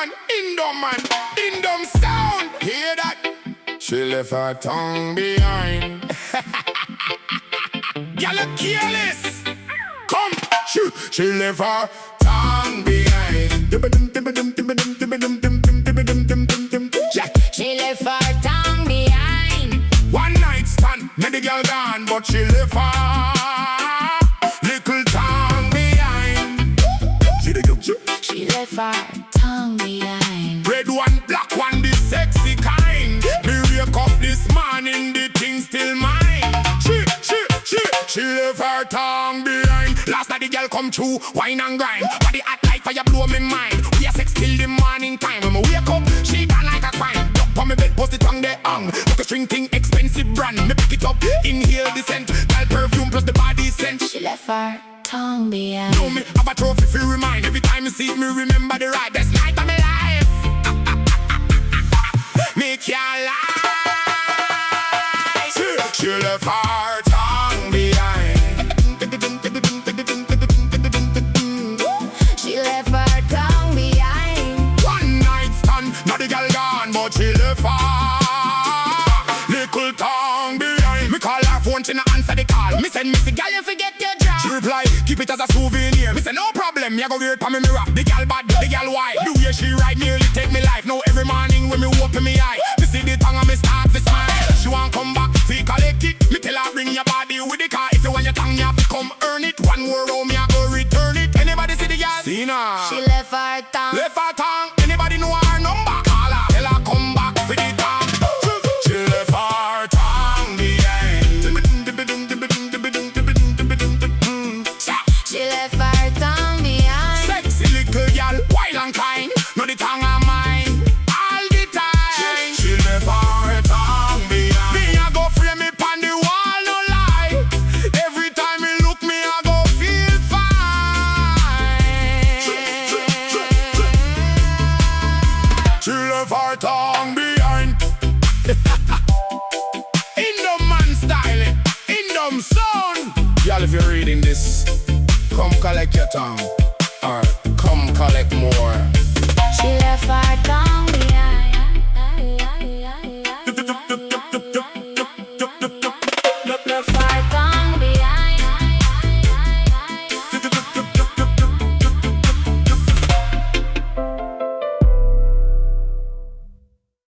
man, Indom Sound. Hear that? She left her tongue behind. Girl, you careless. Come, she left her tongue behind. She left her tongue behind. One night stand, made the girl gone, but she left her little tongue behind. She left her tongue behind. Red one, black one, the sexy kind. Me wake up this morning, the thing still mine. She left her tongue behind. Last night the girl come through, wine and grind. Body hot like fire blow me mind. We are sex till the morning time. When me wake up, she gone like a crime. Duck on me bed, post the tongue there hung. Look a string thing, expensive brand. Me pick it up, inhale the scent. Girl perfume plus the body scent. She left her tongue behind. Know me have a trophy for remind. Every time you see me remember the right best night of my life. Make your life. She left her tongue behind. She left her tongue behind. One night stand, now the girl gone, but she left her little tongue behind. Me call her phone, she no answer the call. Me send Missy girl, you forget your job. She reply, keep it as a souvenir. Me say no problem, me a go wear it pa me rap. The girl bad, the girl white. The way she ride nearly take me life. Now every morning when me open me eye, me see the tongue and me start to smile. She want come back, see collect it. Me tell her bring your body with the car. If you want your tongue, you have to come earn it. One more round, me a go return it. Anybody see the girl? See now. She left her tongue. Left her tongue. Anybody know her number? Call her, tell her come back for the tongue. She left her tongue behind. She left her tongue behind. Sexy little girl, wild and kind. Know the tongue of mine all the time. She left her tongue behind. Me a go frame it on the wall, no lie. Every time me look, me a go feel fine. She left her tongue behind. Indom man style, Indom Sound. Y'all, if you're reading this, come collect your tongue, or come collect more. She left her tongue behind.